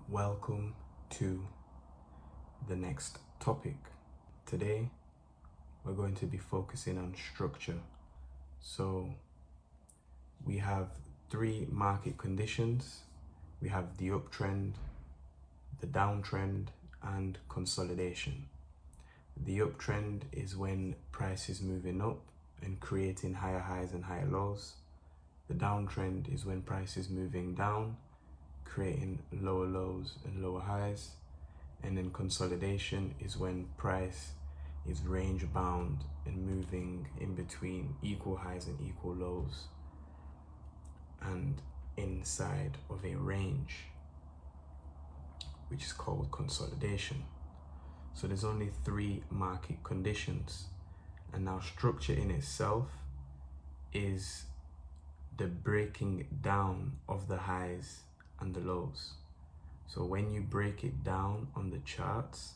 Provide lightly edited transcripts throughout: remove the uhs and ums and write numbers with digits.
Welcome to the next topic. Today, we're going to be focusing on structure. So we have three market conditions. We have the uptrend, the downtrend, and consolidation. The uptrend is when price is moving up and creating higher highs and higher lows. The downtrend is when price is moving down, creating lower lows and lower highs. And then consolidation is when price is range bound and moving in between equal highs and equal lows and inside of a range, which is called consolidation. So there's only three market conditions, and now structure in itself is the breaking down of the highs and the lows. So when you break it down on the charts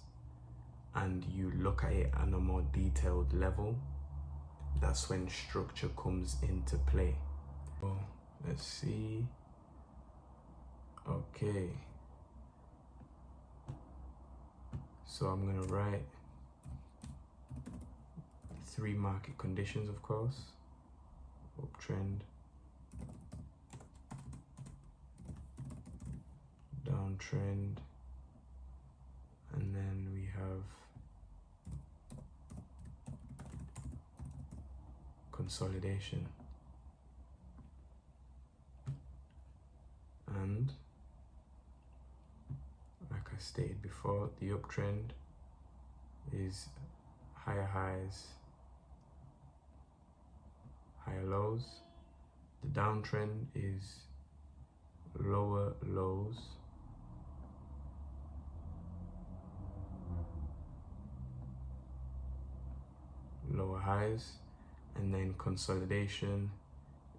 and you look at it on a more detailed level, that's when structure comes into play. So let's see. Okay. So I'm gonna write three market conditions, of course. Uptrend, downtrend, and then we have consolidation. And like I stated before, the uptrend is higher highs, higher lows. The downtrend is lower lows, lower highs. And then consolidation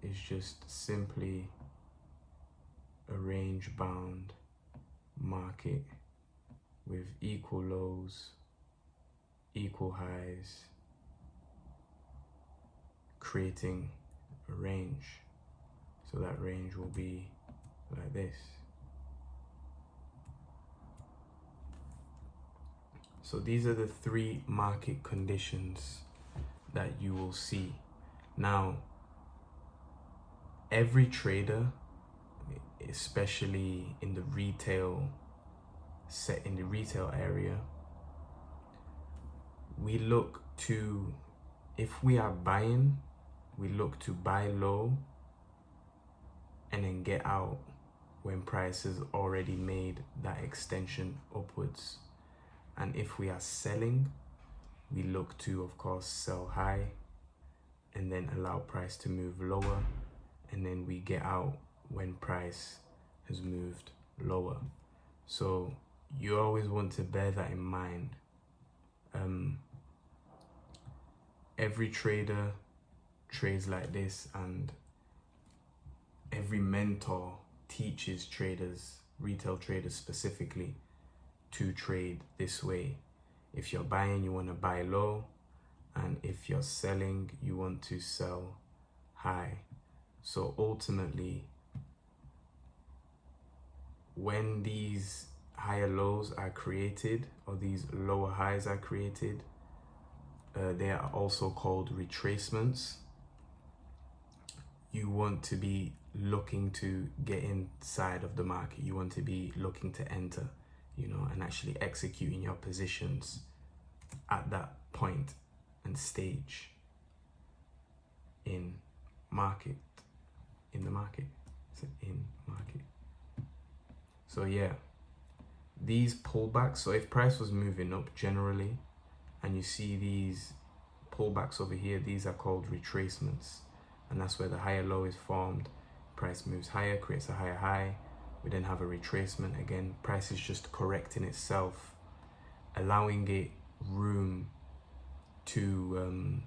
is just simply a range bound market with equal lows, equal highs, creating a range. So that range will be like this. So these are the three market conditions that you will see. Now, every trader, especially in the retail area, we look to, if we are buying, we look to buy low and then get out when price has already made that extension upwards. And if we are selling, we look to, of course, sell high and then allow price to move lower, and then we get out when price has moved lower. So you always want to bear that in mind. Every trader trades like this, and every mentor teaches traders, retail traders specifically, to trade this way. If you're buying, you want to buy low, and if you're selling, you want to sell high. So ultimately, when these higher lows are created or these lower highs are created, they are also called retracements. You want to be looking to get inside of the market. You want to be looking to enter, and actually executing your positions at that point and stage in the market. So yeah, these pullbacks, so if price was moving up generally and you see these pullbacks over here, these are called retracements, and that's where the higher low is formed. Price moves higher, creates a higher high. We then have a retracement. Again, price is just correcting itself, allowing it room to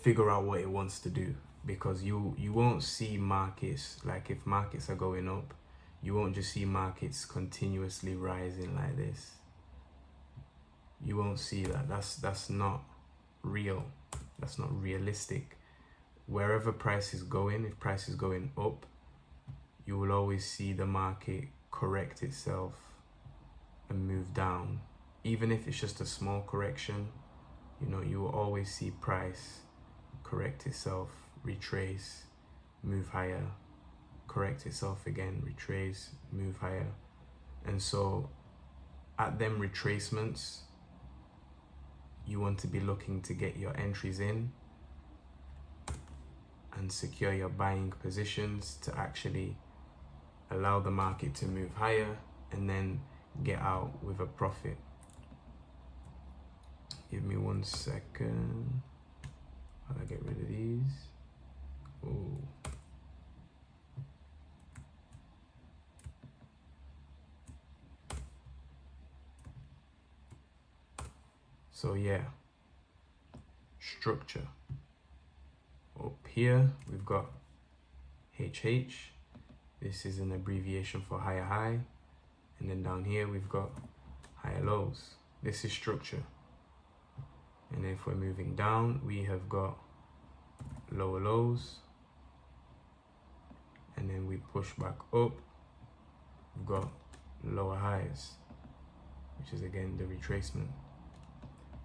figure out what it wants to do. Because you won't see markets, like if markets are going up, you won't just see markets continuously rising like this. You won't see that. That's not real. That's not realistic. Wherever price is going, if price is going up, you will always see the market correct itself and move down. Even if it's just a small correction, you know, you will always see price correct itself, retrace, move higher, correct itself again, retrace, move higher. And so at them retracements, you want to be looking to get your entries in and secure your buying positions to actually allow the market to move higher and then get out with a profit. Give me 1 second. How do I get rid of these? Ooh. So yeah, structure. Up here, we've got HH. This is an abbreviation for higher high. And then down here, we've got higher lows. This is structure. And if we're moving down, we have got lower lows. And then we push back up, we've got lower highs, which is again the retracement.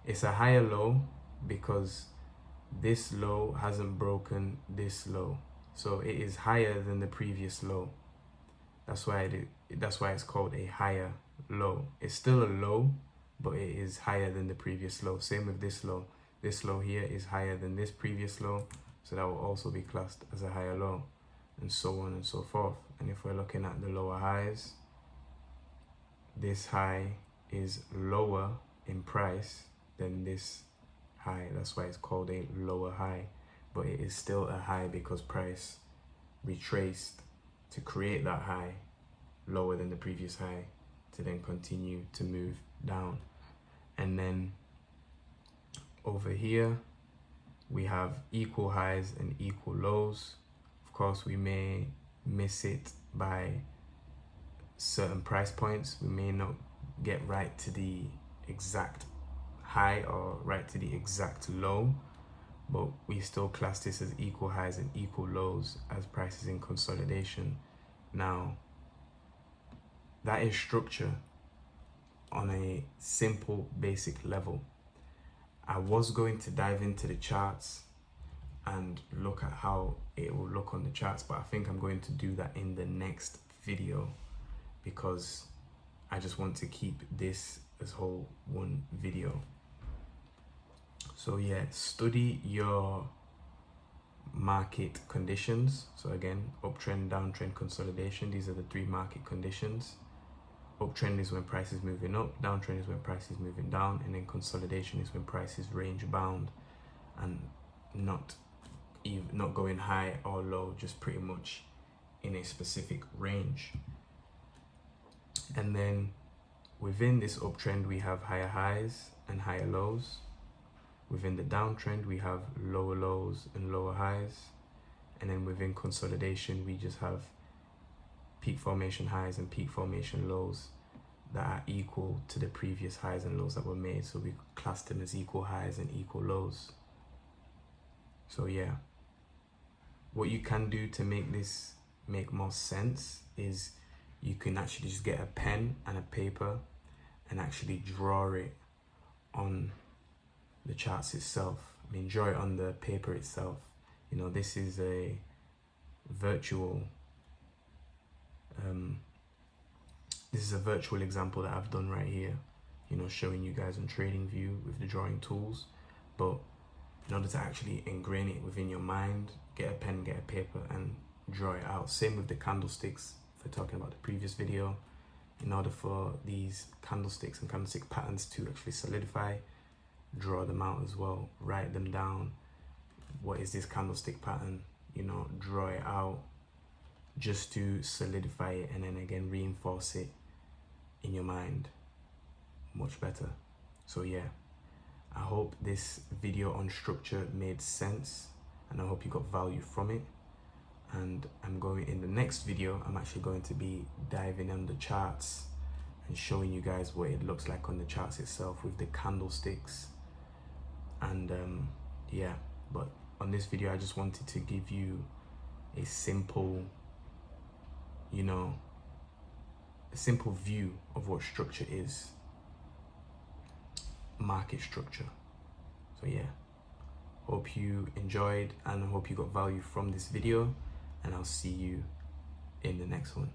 It's a higher low because this low hasn't broken this low. So it is higher than the previous low. That's why it's called a higher low. It's still a low, but it is higher than the previous low. Same with this low. This low here is higher than this previous low, so that will also be classed as a higher low, and so on and so forth. And if we're looking at the lower highs, this high is lower in price than this high. That's why it's called a lower high, but it is still a high because price retraced to create that high lower than the previous high to then continue to move down. And then over here we have equal highs and equal lows. Of course, we may miss it by certain price points. We may not get right to the exact high or right to the exact low, but we still class this as equal highs and equal lows as prices in consolidation. Now, that is structure on a simple, basic level. I was going to dive into the charts and look at how it will look on the charts, but I think I'm going to do that in the next video because I just want to keep this as whole one video. So yeah, study your market conditions. So again, uptrend, downtrend, consolidation. These are the three market conditions. Uptrend is when price is moving up, downtrend is when price is moving down, and then consolidation is when price is range bound and not going high or low, just pretty much in a specific range. And then within this uptrend, we have higher highs and higher lows. Within the downtrend, we have lower lows and lower highs. And then within consolidation, we just have peak formation highs and peak formation lows that are equal to the previous highs and lows that were made. So we class them as equal highs and equal lows. So yeah, what you can do to make this make more sense is you can actually just get a pen and a paper and actually draw it on the charts itself. I mean, draw it on the paper itself. You know, this is a virtual example that I've done right here, you know, showing you guys on TradingView with the drawing tools. But in order to actually ingrain it within your mind, get a pen, get a paper and draw it out. Same with the candlesticks, if we're talking about the previous video. In order for these candlesticks and candlestick patterns to actually solidify, draw them out as well, write them down. What is this candlestick pattern? You know, draw it out just to solidify it and then again reinforce it in your mind much better. So yeah, I hope this video on structure made sense and I hope you got value from it. And in the next video, I'm actually going to be diving on the charts and showing you guys what it looks like on the charts itself with the candlesticks. And yeah, but on this video, I just wanted to give you a simple you know, a simple view of what structure is. Market structure. So yeah, hope you enjoyed and hope you got value from this video, and I'll see you in the next one.